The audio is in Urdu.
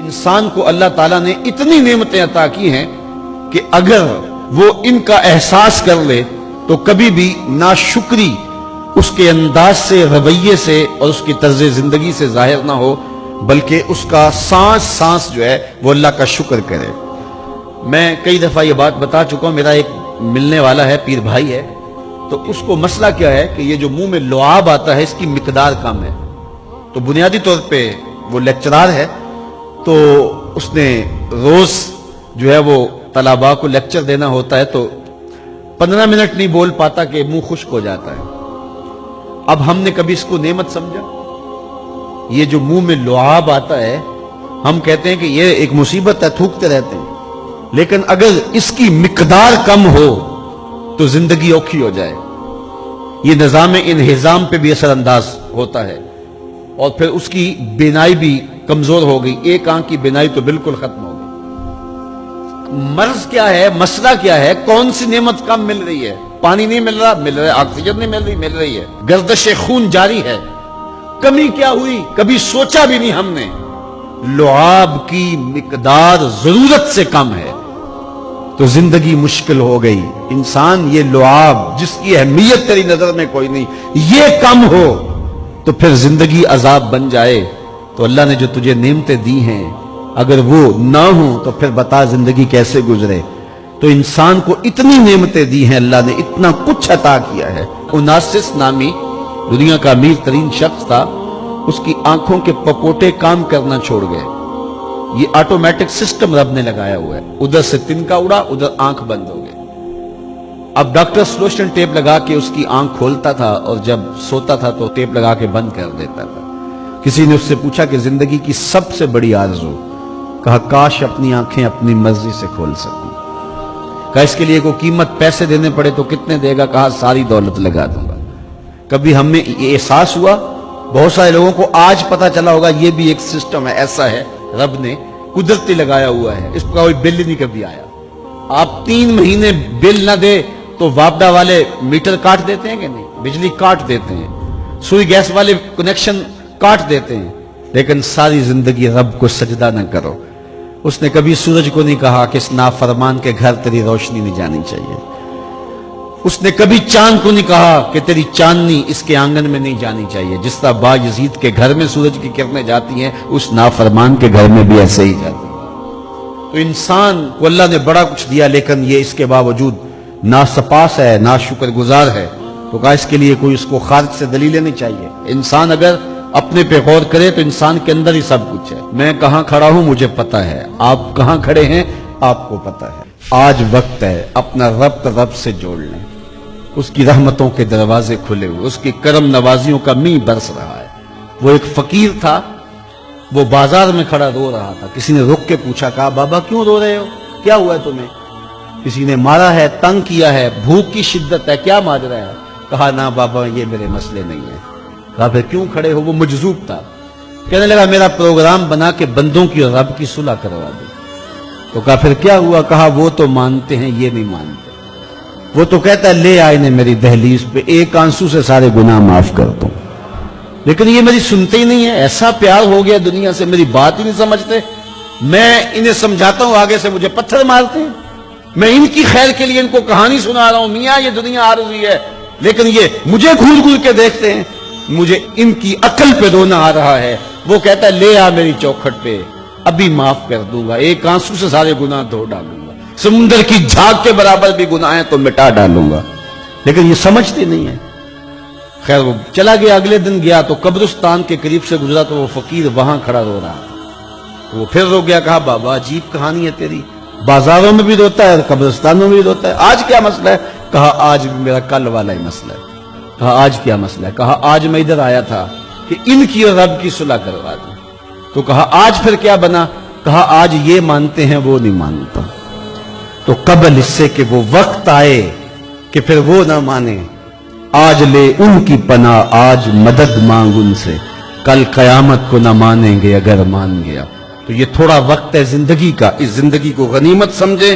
انسان کو اللہ تعالیٰ نے اتنی نعمتیں عطا کی ہیں کہ اگر وہ ان کا احساس کر لے تو کبھی بھی ناشکری اس کے انداز سے، رویے سے اور اس کی طرز زندگی سے ظاہر نہ ہو، بلکہ اس کا سانس سانس جو ہے وہ اللہ کا شکر کرے۔ میں کئی دفعہ یہ بات بتا چکا ہوں، میرا ایک ملنے والا ہے، پیر بھائی ہے، تو اس کو مسئلہ کیا ہے کہ یہ جو منہ میں لعاب آتا ہے اس کی مقدار کم ہے۔ تو بنیادی طور پہ وہ لیکچرار ہے، تو اس نے روز جو ہے وہ طلباء کو لیکچر دینا ہوتا ہے، تو 15 منٹ نہیں بول پاتا کہ منہ خشک ہو جاتا ہے۔ اب ہم نے کبھی اس کو نعمت سمجھا؟ یہ جو منہ میں لعاب آتا ہے، ہم کہتے ہیں کہ یہ ایک مصیبت ہے، تھوکتے رہتے ہیں، لیکن اگر اس کی مقدار کم ہو تو زندگی اوکھی ہو جائے۔ یہ نظام انہضام پہ بھی اثر انداز ہوتا ہے، اور پھر اس کی بینائی بھی کمزور ہو گئی، ایک آنکھ کی بینائی تو بالکل ختم ہو گئی۔ مرض کیا ہے، مسئلہ کیا ہے، کون سی نعمت کم مل رہی ہے؟ پانی نہیں مل رہا، مل رہا ہے، آکسیجن نہیں مل رہی ہے، گردش خون جاری ہے۔ کمی کیا ہوئی؟ کبھی سوچا بھی نہیں ہم نے۔ لعاب کی مقدار ضرورت سے کم ہے تو زندگی مشکل ہو گئی۔ انسان یہ لعاب جس کی اہمیت تیری نظر میں کوئی نہیں، یہ کم ہو تو پھر زندگی عذاب بن جائے۔ تو اللہ نے جو تجھے نعمتیں دی ہیں اگر وہ نہ ہوں تو پھر بتا زندگی کیسے گزرے۔ تو انسان کو اتنی نعمتیں دی ہیں، اللہ نے اتنا کچھ عطا کیا ہے۔ اوناسس نامی دنیا کا امیر ترین شخص تھا، اس کی آنکھوں کے پپوٹے کام کرنا چھوڑ گئے۔ یہ آٹومیٹک سسٹم رب نے لگایا ہوا ہے، ادھر سے تنکا اڑا، ادھر آنکھ بند ہو گئی۔ اب ڈاکٹر سلوشن ٹیپ لگا کے اس کی آنکھ کھولتا تھا، اور جب سوتا تھا تو ٹیپ لگا کے بند کر دیتا تھا۔ کسی نے اس سے پوچھا کہ زندگی کی سب سے بڑی آرزو؟ کہا کاش اپنی آنکھیں اپنی مرضی سے کھول سکوں۔ کہا اس کے لیے کوئی قیمت پیسے دینے پڑے تو کتنے دے گا؟ کہا ساری دولت لگا دوں گا۔ کبھی ہمیں یہ احساس ہوا؟ بہت سارے لوگوں کو آج پتا چلا ہوگا یہ بھی ایک سسٹم ہے، ایسا ہے، رب نے قدرتی لگایا ہوا ہے، اس کا کوئی بل نہیں کبھی آیا۔ آپ 3 مہینے بل نہ دے تو واپڈا والے میٹر کاٹ دیتے ہیں کہ نہیں؟ بجلی کاٹ دیتے ہیں، سوئی گیس والے کنیکشن کاٹ دیتے ہیں، لیکن ساری زندگی رب کو سجدہ نہ کرو۔ اس نے کبھی سورج کو نہیں کہا کہ اس نافرمان کے گھر تیری روشنی نہیں جانی چاہیے۔ اس نے کبھی چاند کو نہیں کہا کہ تیری چاندنی اس کے آنگن میں نہیں جانی چاہیے۔ جس طرح با یزید کے گھر میں سورج کی کرنیں جاتی ہیں، اس نافرمان کے گھر میں بھی ایسے ہی جاتی ہیں۔ تو انسان کو اللہ نے بڑا کچھ دیا، لیکن یہ اس کے باوجود ناسپاس ہے، ناشکر گزار ہے۔ تو کہا اس کے لیے کوئی اس کو خارج سے دلیلیں نہیں چاہیے۔ انسان اگر اپنے پہ غور کرے تو انسان کے اندر ہی سب کچھ ہے۔ میں کہاں کھڑا ہوں مجھے پتا ہے، آپ کہاں کھڑے ہیں آپ کو پتا ہے۔ آج وقت ہے اپنا رب سے جوڑ لیں۔ اس کی رحمتوں کے دروازے کھلے ہوئے، اس کی کرم نوازیوں کا می برس رہا ہے۔ وہ ایک فقیر تھا، وہ بازار میں کھڑا رو رہا تھا۔ کسی نے رک کے پوچھا، کہا بابا کیوں رو رہے ہو، کیا ہوا ہے تمہیں؟ کسی نے مارا ہے، تنگ کیا ہے، بھوک کی شدت ہے، کیا ماجرا ہے؟ کہا نہ بابا یہ میرے مسئلے نہیں ہیں۔ کہا پھر کیوں کھڑے ہو؟ وہ مجذوب تھا، کہنے لگا میرا پروگرام بنا کے بندوں کی اور رب کی صلح کروا دو۔ تو کہا پھر کیا ہوا؟ کہا وہ تو مانتے ہیں، یہ نہیں مانتے۔ وہ تو کہتا ہے لے آئے نے میری دہلیز پہ، ایک آنسو سے سارے گناہ معاف کر دوں، لیکن یہ میری سنتے ہی نہیں ہے۔ ایسا پیار ہو گیا دنیا سے، میری بات ہی نہیں سمجھتے۔ میں انہیں سمجھاتا ہوں، آگے سے مجھے پتھر مارتے ہیں۔ میں ان کی خیر کے لیے ان کو کہانی سنا رہا ہوں، میاں یہ دنیا عارضی ہے، لیکن یہ مجھے گھول گھول کے دیکھتے ہیں۔ مجھے ان کی عقل پہ رونا آ رہا ہے۔ وہ کہتا ہے لے آ میری چوکھٹ پہ، ابھی معاف کر دوں گا، ایک آنسو سے سارے گناہ دھو ڈالوں گا، سمندر کی جھاگ کے برابر بھی گناہ ہیں تو مٹا ڈالوں گا، لیکن یہ سمجھتے نہیں ہیں۔ خیر وہ چلا گیا، اگلے دن گیا تو قبرستان کے قریب سے گزرا تو وہ فقیر وہاں کھڑا رو رہا تھا۔ وہ پھر رو گیا، کہا بابا عجیب کہانی ہے تیری، بازاروں میں بھی روتا ہے، قبرستانوں میں بھی روتا ہے، آج کیا مسئلہ ہے؟ کہا آج بھی میرا کل والا ہی مسئلہ ہے۔ کہا آج کیا مسئلہ ہے؟ کہا آج میں ادھر آیا تھا کہ ان کی اور رب کی صلح کروا دوں۔ تو کہا آج پھر کیا بنا؟ کہا آج یہ مانتے ہیں وہ نہیں مانتا۔ تو قبل اس سے کہ وہ وقت آئے کہ پھر وہ نہ مانے، آج لے ان کی پناہ، آج مدد مانگ ان سے، کل قیامت کو نہ مانیں گے اگر مان گیا۔ تو یہ تھوڑا وقت ہے زندگی کا، اس زندگی کو غنیمت سمجھیں